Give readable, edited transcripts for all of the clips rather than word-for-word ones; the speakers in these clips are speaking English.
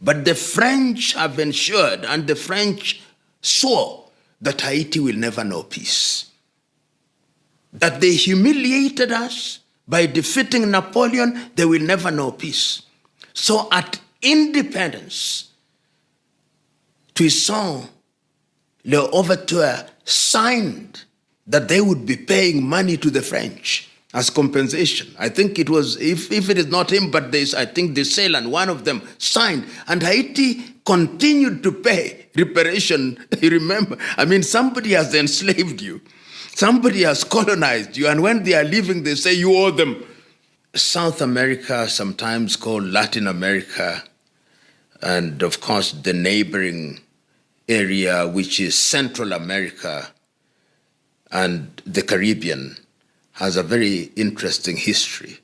But the French have ensured, and the French swore that Haiti will never know peace. That they humiliated us by defeating Napoleon, they will never know peace. So at independence, Toussaint L'Ouverture signed that they would be paying money to the French as compensation. I think it was, if it is not him, but I think the Ceylan, one of them signed, and Haiti continued to pay reparation. You remember, I mean, somebody has enslaved you. Somebody has colonized you, and when they are leaving, they say you owe them. South America, sometimes called Latin America, and of course the neighboring area, which is Central America and the Caribbean, has a very interesting history.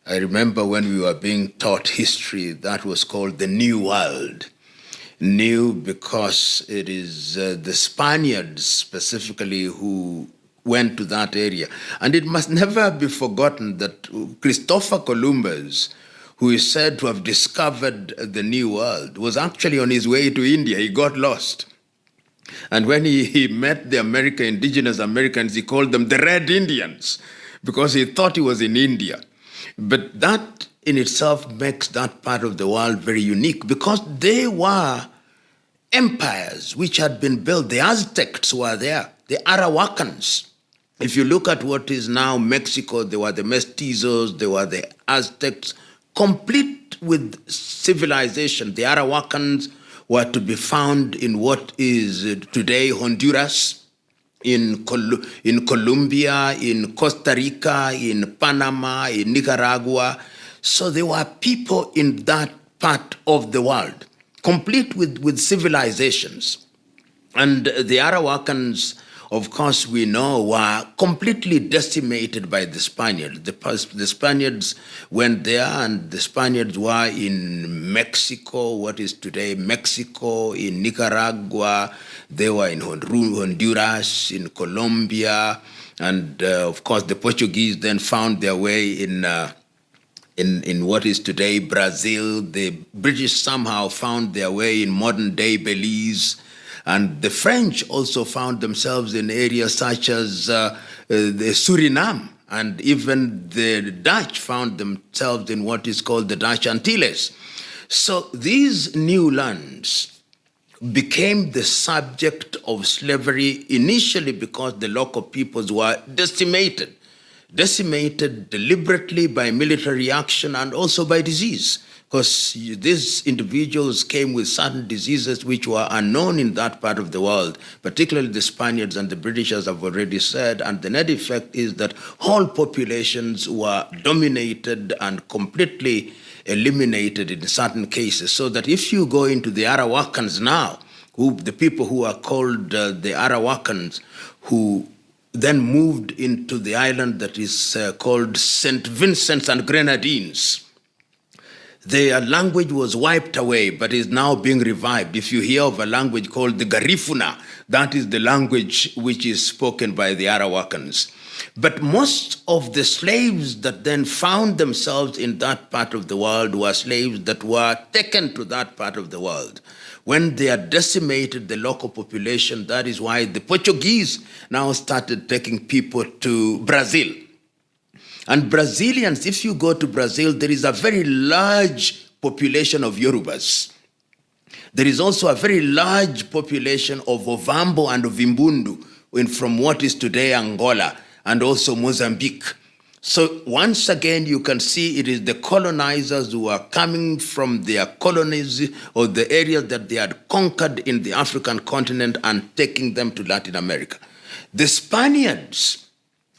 I remember when we were being taught history, that was called the New World. New because it is the Spaniards specifically who went to that area. And it must never be forgotten that Christopher Columbus, who is said to have discovered the New World, was actually on his way to India. He got lost. And when he met the indigenous Americans, he called them the Red Indians because he thought he was in India. But that in itself makes that part of the world very unique because they were empires which had been built. The Aztecs were there, the Arahuacans. If you look at what is now Mexico, they were the mestizos, they were the Aztecs, complete with civilization. The Arahuacans were to be found in what is today Honduras, in Colombia, in Costa Rica, in Panama, in Nicaragua. So there were people in that part of the world, complete with civilizations. And the Arahuacans, of course, we know, were completely decimated by the Spaniards. The Spaniards went there, and the Spaniards were in Mexico, what is today Mexico, in Nicaragua, they were in Honduras, in Colombia, and of course the Portuguese then found their way in what is today Brazil. The British somehow found their way in modern-day Belize. And the French also found themselves in areas such as the Suriname, and even the Dutch found themselves in what is called the Dutch Antilles. So these new lands became the subject of slavery initially because the local peoples were decimated deliberately by military action and also by disease. Because these individuals came with certain diseases which were unknown in that part of the world, particularly the Spaniards and the British, as I've already said, and the net effect is that whole populations were dominated and completely eliminated in certain cases, so that if you go into the Arahuacans now, the people who are called the Arahuacans, who then moved into the island that is called St. Vincent and Grenadines, their language was wiped away, but is now being revived. If you hear of a language called the Garifuna, that is the language which is spoken by the Arahuacans. But most of the slaves that then found themselves in that part of the world were slaves that were taken to that part of the world. When they had decimated the local population, that is why the Portuguese now started taking people to Brazil. And Brazilians, if you go to Brazil, there is a very large population of Yorubas. There is also a very large population of Ovambo and of Imbundu from what is today Angola and also Mozambique. So once again, you can see it is the colonizers who are coming from their colonies or the areas that they had conquered in the African continent and taking them to Latin America. The Spaniards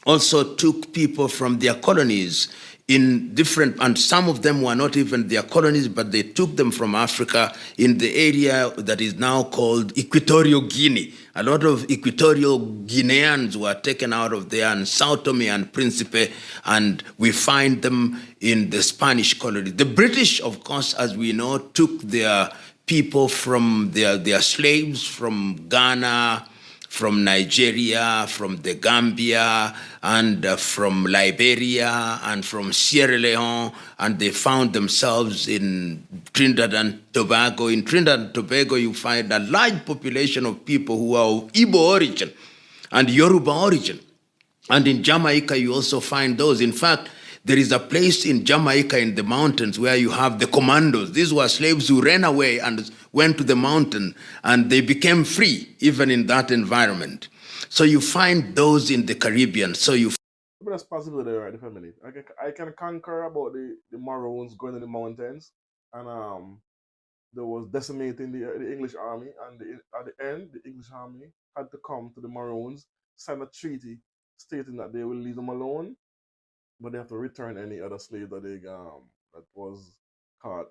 also took people from their colonies in different, and some of them were not even their colonies, but they took them from Africa in the area that is now called Equatorial Guinea. A lot of Equatorial Guineans were taken out of there, and Sao Tome and Principe, and we find them in the Spanish colony. The British, of course, as we know, took their people from their slaves from Ghana, from Nigeria, from the Gambia, and from Liberia, and from Sierra Leone, and they found themselves in Trinidad and Tobago. In Trinidad and Tobago, you find a large population of people who are of Igbo origin and Yoruba origin. And in Jamaica, you also find those. In fact, there is a place in Jamaica in the mountains where you have the commandos. These were slaves who ran away and went to the mountain, and they became free, even in that environment. So you find those in the Caribbean. So you. But that's possible there, right, the family. I can concur about the Maroons going in the mountains, and there was decimating the English army, and at the end, the English army had to come to the Maroons, sign a treaty stating that they will leave them alone, but they have to return any other slave that that was caught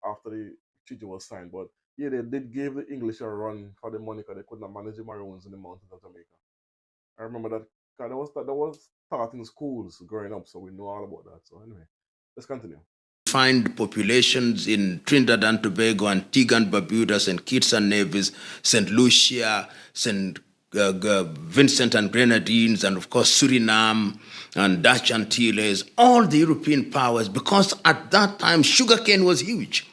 after the treaty was signed. But yeah, they did give the English a run for the money because they could not manage the Maroons in the mountains of Jamaica. I remember that. That was taught in schools growing up, so we know all about that. So anyway, let's continue. Find populations in Trinidad and Tobago, Antigua and Barbuda, St. Kitts and Nevis, St. Lucia, St. Vincent and Grenadines, and of course Suriname and Dutch Antilles, all the European powers, because at that time sugarcane was huge.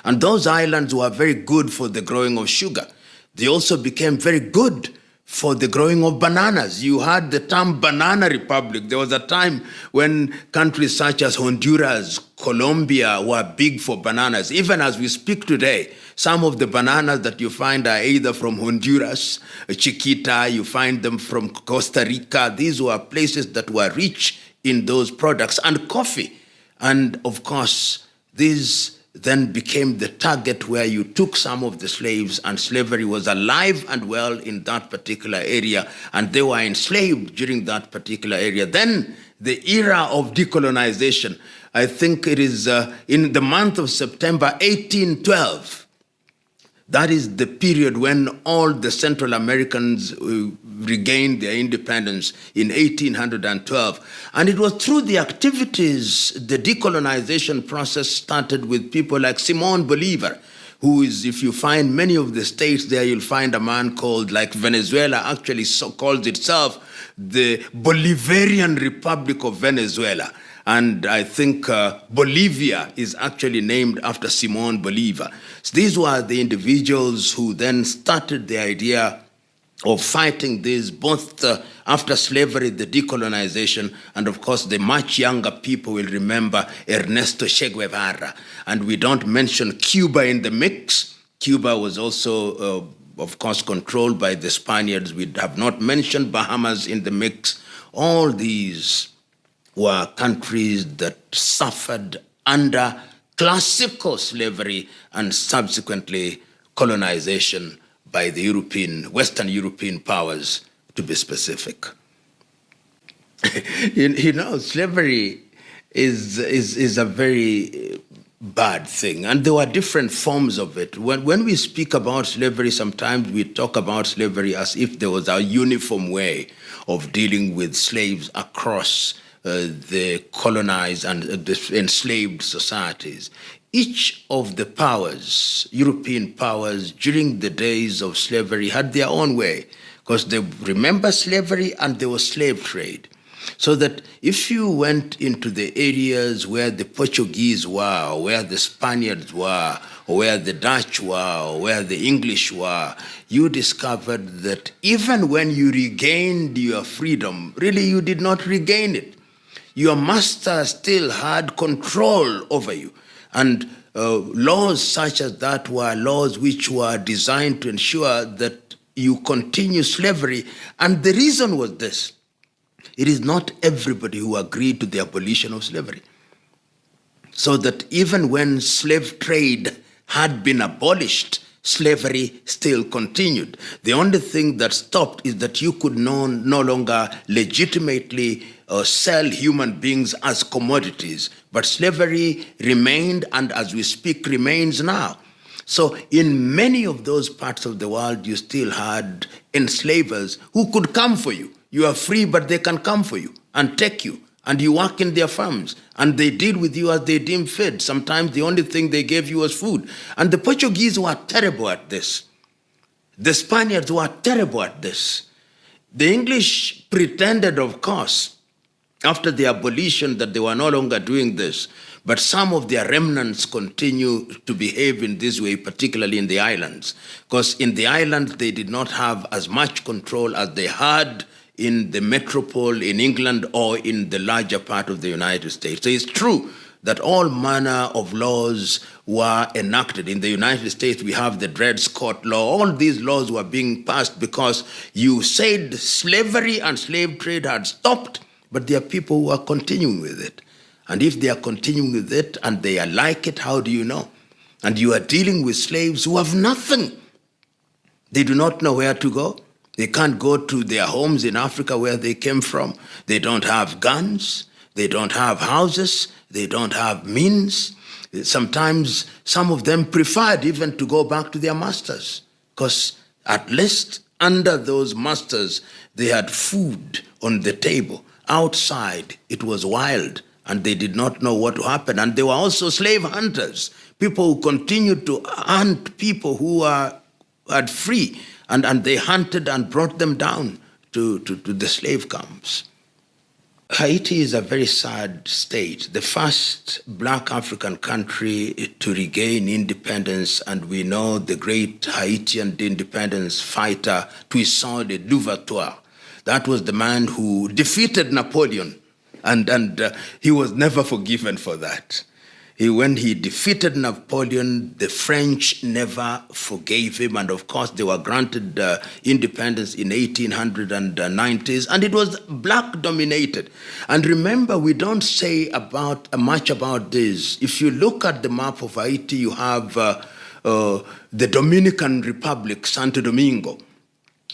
And those islands were very good for the growing of sugar. They also became very good for the growing of bananas. You had the term banana republic. There was a time when countries such as Honduras, Colombia were big for bananas. Even as we speak today, some of the bananas that you find are either from Honduras, Chiquita, you find them from Costa Rica. These were places that were rich in those products, and coffee. And of course, these then became the target where you took some of the slaves, and slavery was alive and well in that particular area, and they were enslaved during that particular area. Then the era of decolonization, I think it is in the month of September 1812, that is the period when all the Central Americans regained their independence in 1812. And it was through the activities, the decolonization process started with people like Simon Bolivar, who is, if you find many of the states there, you'll find a man called, like Venezuela actually calls itself the Bolivarian Republic of Venezuela. And I think Bolivia is actually named after Simon Bolivar. So these were the individuals who then started the idea of fighting this, both after slavery, the decolonization, and of course the much younger people will remember Ernesto Che Guevara. And we don't mention Cuba in the mix. Cuba was also, of course, controlled by the Spaniards. We have not mentioned Bahamas in the mix. All these were countries that suffered under classical slavery and subsequently colonization by the Western European powers, to be specific. you know, slavery is a very bad thing, and there were different forms of it. When we speak about slavery, sometimes we talk about slavery as if there was a uniform way of dealing with slaves across the colonized and the enslaved societies. Each of the powers, European powers, during the days of slavery had their own way, because they remember slavery and there was slave trade. So that if you went into the areas where the Portuguese were, or where the Spaniards were, or where the Dutch were, or where the English were, you discovered that even when you regained your freedom, really you did not regain it. Your master still had control over you. And laws such as that were laws which were designed to ensure that you continue slavery. And the reason was this: it is not everybody who agreed to the abolition of slavery. So that even when slave trade had been abolished, slavery still continued. The only thing that stopped is that you could no longer legitimately sell human beings as commodities, but slavery remained, and as we speak, remains now. So in many of those parts of the world, you still had enslavers who could come for you. You are free, but they can come for you and take you, and you work in their farms, and they deal with you as they deem fit. Sometimes the only thing they gave you was food. And the Portuguese were terrible at this. The Spaniards were terrible at this. The English pretended, of course, after the abolition that they were no longer doing this, but some of their remnants continue to behave in this way, particularly in the islands, because in the islands they did not have as much control as they had in the metropole in England or in the larger part of the United States. So it's true that all manner of laws were enacted. In the United States, we have the Dred Scott Law. All these laws were being passed because you said slavery and slave trade had stopped, but there are people who are continuing with it. And if they are continuing with it and they are like it, how do you know? And you are dealing with slaves who have nothing. They do not know where to go. They can't go to their homes in Africa where they came from. They don't have guns. They don't have houses. They don't have means. Sometimes some of them preferred even to go back to their masters, because at least under those masters, they had food on the table. Outside, it was wild, and they did not know what to happen. And they were also slave hunters, people who continued to hunt people who were free, and they hunted and brought them down to the slave camps. Haiti is a very sad state, the first black African country to regain independence, and we know the great Haitian independence fighter, Toussaint de Louverture. That was the man who defeated Napoleon, and he was never forgiven for that. When he defeated Napoleon, the French never forgave him, and of course they were granted independence in 1890s, and it was black dominated. And remember, we don't say much about this. If you look at the map of Haiti, you have the Dominican Republic, Santo Domingo,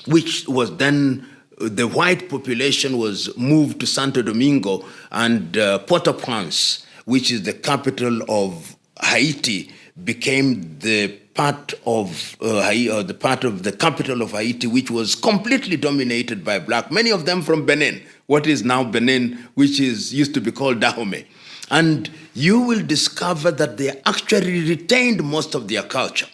which was then the white population was moved to Santo Domingo, and Port-au-Prince, which is the capital of Haiti, became the part of the capital of Haiti, which was completely dominated by black. Many of them from Benin, what is now Benin, which used to be called Dahomey. And you will discover that they actually retained most of their culture.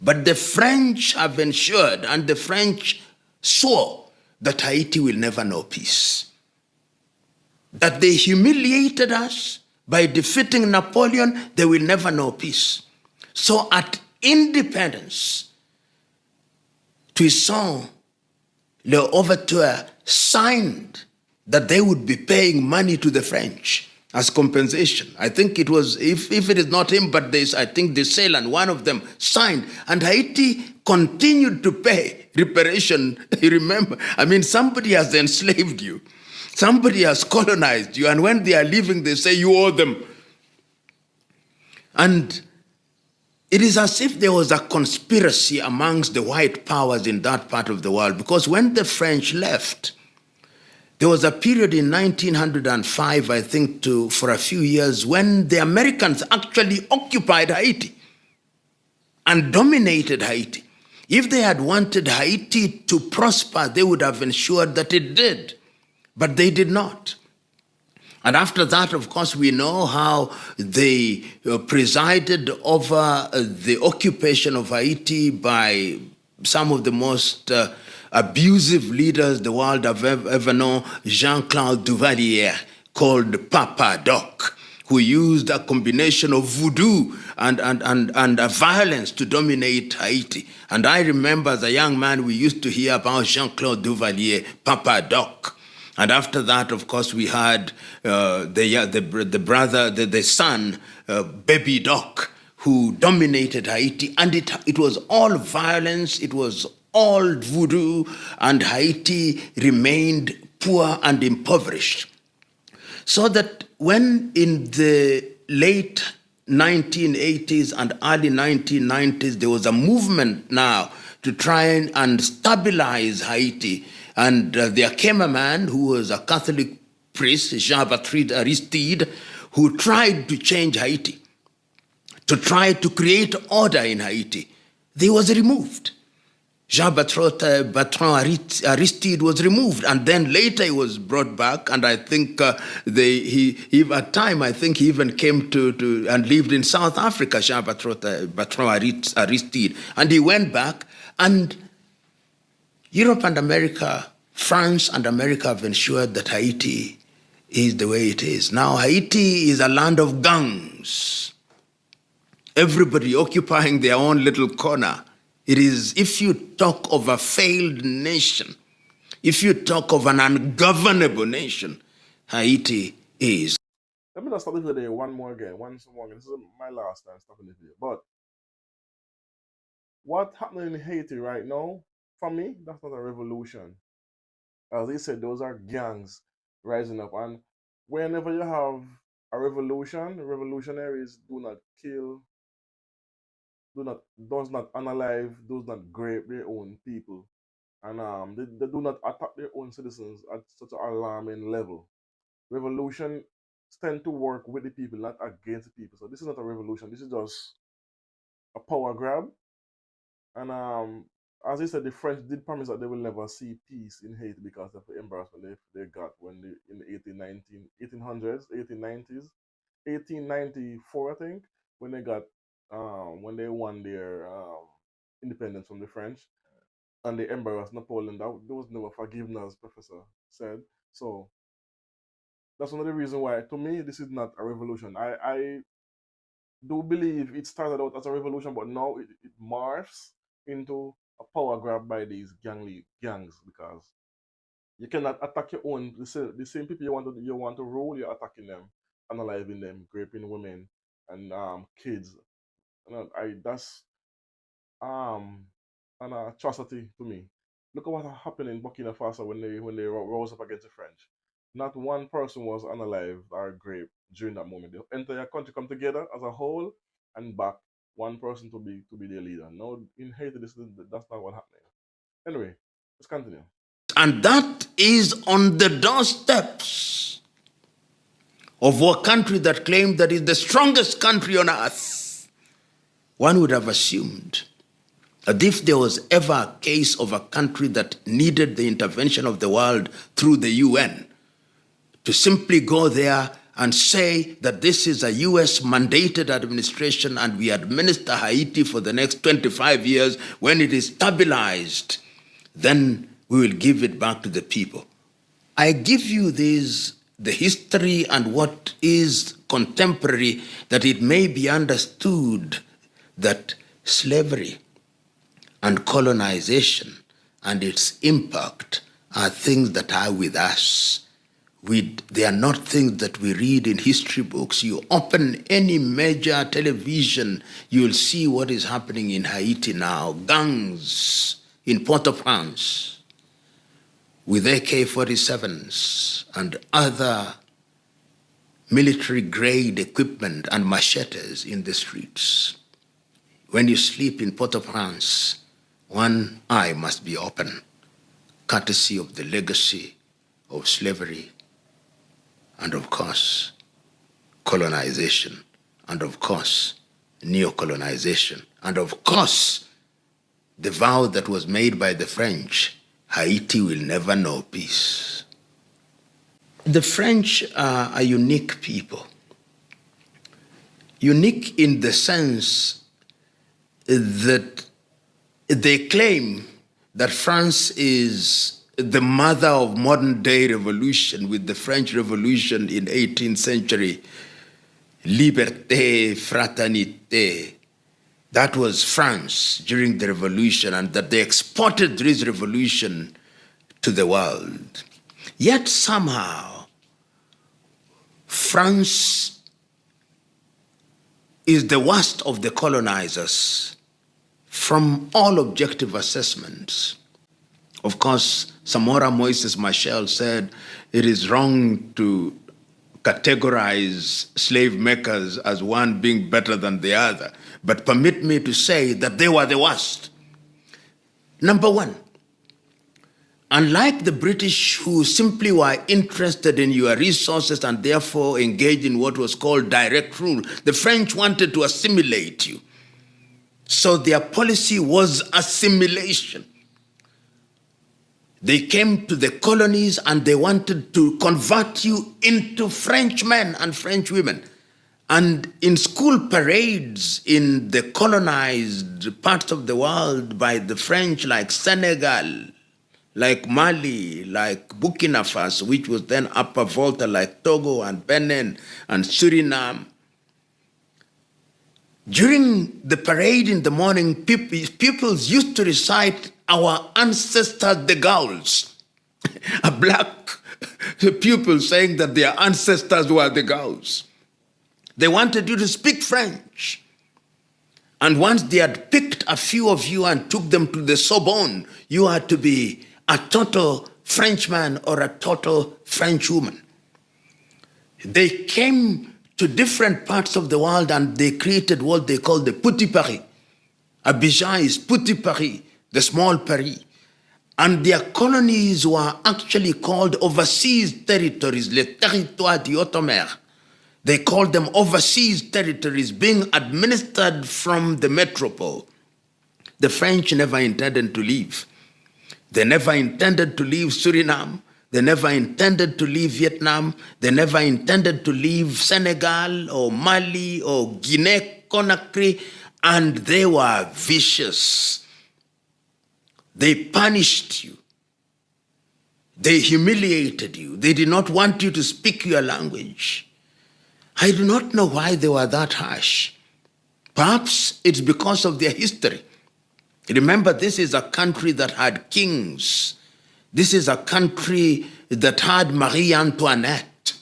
But the French have ensured, and the French swore that Haiti will never know peace. That they humiliated us by defeating Napoleon, they will never know peace. So at independence, Toussaint Louverture signed that they would be paying money to the French as compensation. I think it was, if it is not him, but I think the Ceylan, one of them signed, and Haiti continued to pay reparation. You remember, somebody has enslaved you. Somebody has colonized you, and when they are leaving, they say you owe them. And it is as if there was a conspiracy amongst the white powers in that part of the world, because when the French left, there was a period in 1905, I think, for a few years, when the Americans actually occupied Haiti and dominated Haiti. If they had wanted Haiti to prosper, they would have ensured that it did. But they did not. And after that, of course, we know how they presided over the occupation of Haiti by some of the most abusive leaders the world have ever known, Jean-Claude Duvalier, called Papa Doc, who used a combination of voodoo and violence to dominate Haiti. And I remember as a young man, we used to hear about Jean-Claude Duvalier, Papa Doc. And after that, of course, we had the son, Baby Doc, who dominated Haiti. And it was all violence, it was all voodoo, and Haiti remained poor and impoverished. So that when in the late 1980s and early 1990s, there was a movement now to try and stabilize Haiti. And there came a man who was a Catholic priest, Jean-Baptiste Aristide, who tried to change Haiti, to try to create order in Haiti. He was removed. Bertrand Aristide was removed, and then later he was brought back. And I think he at time I think he even came to and lived in South Africa. Bertrand Aristide, and he went back. And Europe and America, France and America have ensured that Haiti is the way it is now. Haiti is a land of gangs. Everybody occupying their own little corner. It is, if you talk of a failed nation, if you talk of an ungovernable nation, Haiti is. Let me just stop the video one more again. This is my last time stopping the video. But what's happening in Haiti right now, for me, that's not a revolution. As they said, those are gangs rising up. And whenever you have a revolution, revolutionaries do not kill, does not unalive, does not grape their own people. And they do not attack their own citizens at such an alarming level. Revolution tend to work with the people, not against the people. So this is not a revolution. This is just a power grab. And as I said, the French did promise that they will never see peace in Haiti because of the embarrassment they got when in the 1800s, 1890s, 1894, I think, when they got when they won their independence from the French, and they embarrassed Napoleon. That was never forgiven, as Professor said. So that's one of the reasons why, to me, this is not a revolution. I do believe it started out as a revolution, but now it morphs into a power grab by these gangs, because you cannot attack your own the same people you want to rule. You're attacking them, unaliving them, raping women and kids. That's an atrocity to me. Look at what happened in Burkina Faso when they rose up against the French. Not one person was unalived or raped during that moment. The entire country come together as a whole and back one person to be their leader. No, in Haiti, that's not what happened. Anyway, let's continue. And that is on the doorsteps of a country that claimed that is the strongest country on earth. One would have assumed that if there was ever a case of a country that needed the intervention of the world through the UN, to simply go there and say that this is a US mandated administration and we administer Haiti for the next 25 years, when it is stabilized, then we will give it back to the people. I give you the history and what is contemporary, that it may be understood that slavery and colonization and its impact are things that are with us. They are not things that we read in history books. You open any major television, you'll see what is happening in Haiti now. Gangs in Port-au-Prince with AK-47s and other military-grade equipment and machetes in the streets. When you sleep in Port-au-Prince, one eye must be open, courtesy of the legacy of slavery, and of course, colonization, and of course, neo-colonization, and of course, the vow that was made by the French: Haiti will never know peace. The French are a unique people. Unique in the sense that they claim that France is the mother of modern day revolution, with the French Revolution in 18th century. Liberté, fraternité. That was France during the revolution, and that they exported this revolution to the world. Yet somehow, France is the worst of the colonizers from all objective assessments. Of course, Samora Moises Machel said it is wrong to categorize slave makers as one being better than the other. But permit me to say that they were the worst. Number one, unlike the British, who simply were interested in your resources and therefore engaged in what was called direct rule, the French wanted to assimilate you. So their policy was assimilation. They came to the colonies and they wanted to convert you into Frenchmen and French women. And in school parades in the colonized parts of the world by the French, like Senegal, like Mali, like Burkina Faso, which was then Upper Volta, like Togo and Benin and Suriname. During the parade in the morning, pupils used to recite our ancestors, the Gauls. A black pupil saying that their ancestors were the Gauls. They wanted you to speak French. And once they had picked a few of you and took them to the Sorbonne, you had to be a total Frenchman or a total Frenchwoman. They came to different parts of the world and they created what they call the Petit Paris. Abidjan is Petit Paris, the small Paris. And their colonies were actually called overseas territories, les territoires d'outre-mer. They called them overseas territories being administered from the metropole. The French never intended to leave. They never intended to leave Suriname. They never intended to leave Vietnam. They never intended to leave Senegal or Mali or Guinea-Conakry. And they were vicious. They punished you. They humiliated you. They did not want you to speak your language. I do not know why they were that harsh. Perhaps it's because of their history. Remember, this is a country that had kings. This is a country that had Marie Antoinette.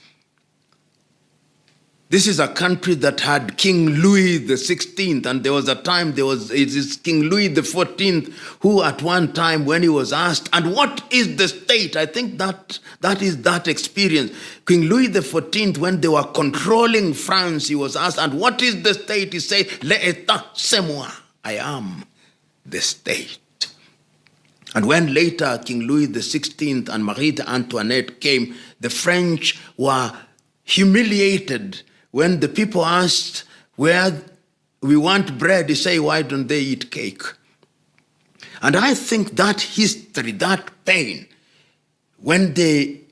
This is a country that had King Louis the 16th, and there was a time it is King Louis the 14th who at one time when he was asked, and what is the state? I think that is that experience. King Louis the 14th, when they were controlling France, he was asked, and what is the state? He said, l'état, c'est moi. I am the state. And when later King Louis the 16th and Marie Antoinette came, the French were humiliated. When the people asked where we want bread, they say, why don't they eat cake? And I think that history, that pain, when they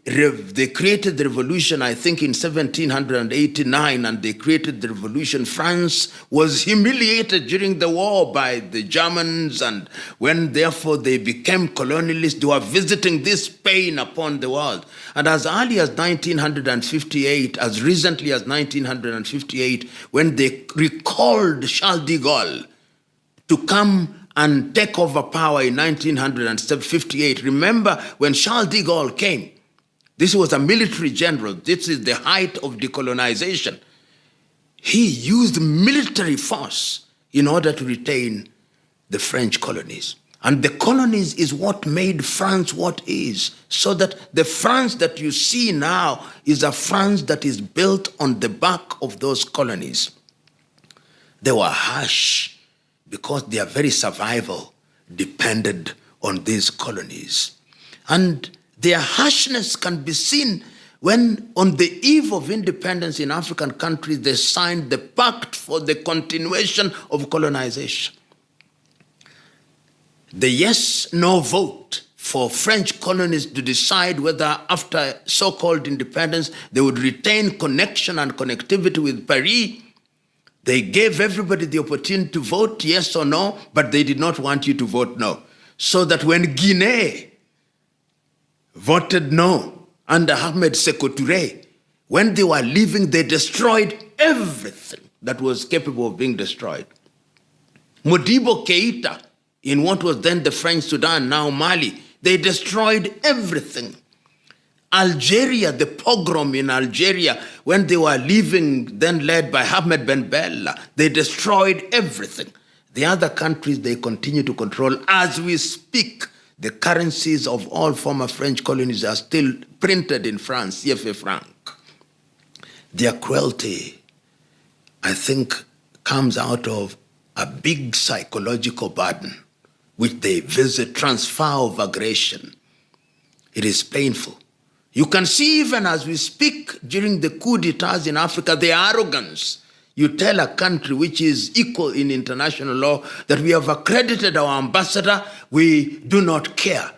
created the revolution, I think in 1789, and they created the revolution, France was humiliated during the war by the Germans, and when therefore they became colonialists, they were visiting this pain upon the world. And as early as 1958, as recently as 1958, when they recalled Charles de Gaulle to come and take over power in 1958, remember when Charles de Gaulle came, this was a military general. This is the height of decolonization. He used military force in order to retain the French colonies. And the colonies is what made France what is. So that the France that you see now is a France that is built on the back of those colonies. They were harsh because their very survival depended on these colonies. And their harshness can be seen when on the eve of independence in African countries, they signed the Pact for the Continuation of Colonization. The yes-no vote for French colonies to decide whether after so-called independence they would retain connection and connectivity with Paris. They gave everybody the opportunity to vote yes or no, but they did not want you to vote no. So that when Guinea voted no under Ahmed Sékou Touré, when they were leaving, they destroyed everything that was capable of being destroyed. Modibo Keïta, in what was then the French Sudan, now Mali, they destroyed everything. Algeria, the pogrom in Algeria, when they were leaving, then led by Ahmed Ben Bella, they destroyed everything. The other countries they continue to control. As we speak, the currencies of all former French colonies are still printed in France, CFA franc. Their cruelty, I think, comes out of a big psychological burden, which they visit, transfer of aggression. It is painful. You can see even as we speak during the coup d'etats in Africa, the arrogance. You tell a country which is equal in international law that we have accredited our ambassador, we do not care.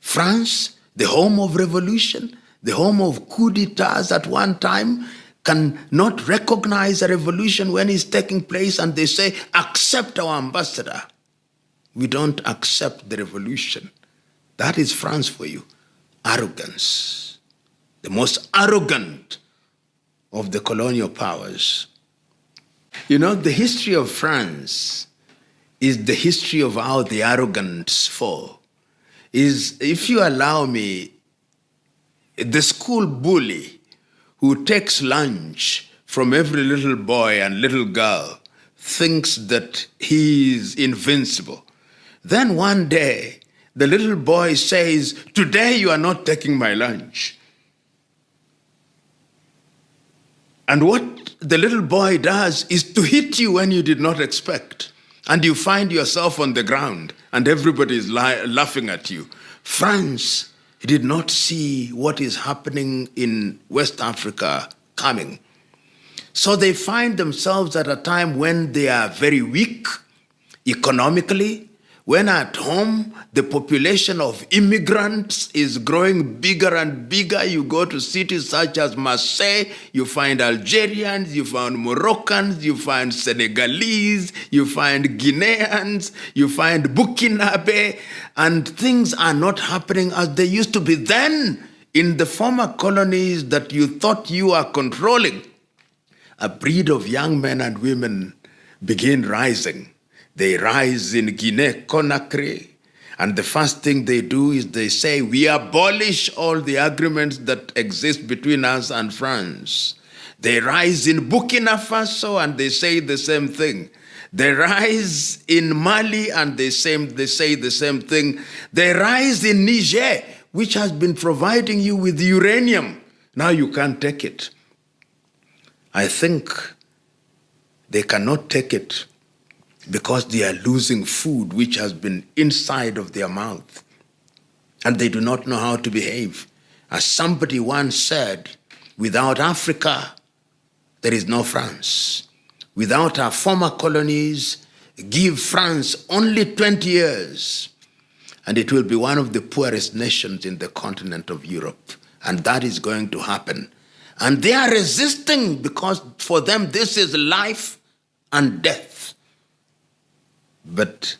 France, the home of revolution, the home of coup d'etats at one time, can not recognize a revolution when it's taking place, and they say, accept our ambassador. We don't accept the revolution. That is France for you. Arrogance. The most arrogant of the colonial powers. You know, the history of France is the history of how the arrogance fall. If you allow me, the school bully who takes lunch from every little boy and little girl thinks that he is invincible. Then one day, the little boy says, today you are not taking my lunch. And what the little boy does is to hit you when you did not expect. And you find yourself on the ground and everybody is laughing at you. France did not see what is happening in West Africa coming. So they find themselves at a time when they are very weak economically, when at home the population of immigrants is growing bigger and bigger. You go to cities such as Marseille, you find Algerians, you find Moroccans, you find Senegalese, you find Guineans, you find Burkinabe, and things are not happening as they used to be then in the former colonies that you thought you are controlling. A breed of young men and women begin rising. They rise in Guinea-Conakry, and the first thing they do is they say, we abolish all the agreements that exist between us and France. They rise in Burkina Faso, and they say the same thing. They rise in Mali, and they say the same thing. They rise in Niger, which has been providing you with uranium. Now you can't take it. I think they cannot take it because they are losing food which has been inside of their mouth, and they do not know how to behave. As somebody once said, without Africa, there is no France. Without our former colonies, give France only 20 years, and it will be one of the poorest nations in the continent of Europe. And that is going to happen. And they are resisting because for them this is life and death. But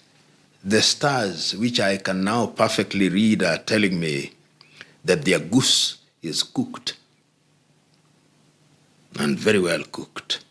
the stars, which I can now perfectly read, are telling me that their goose is cooked, and very well cooked.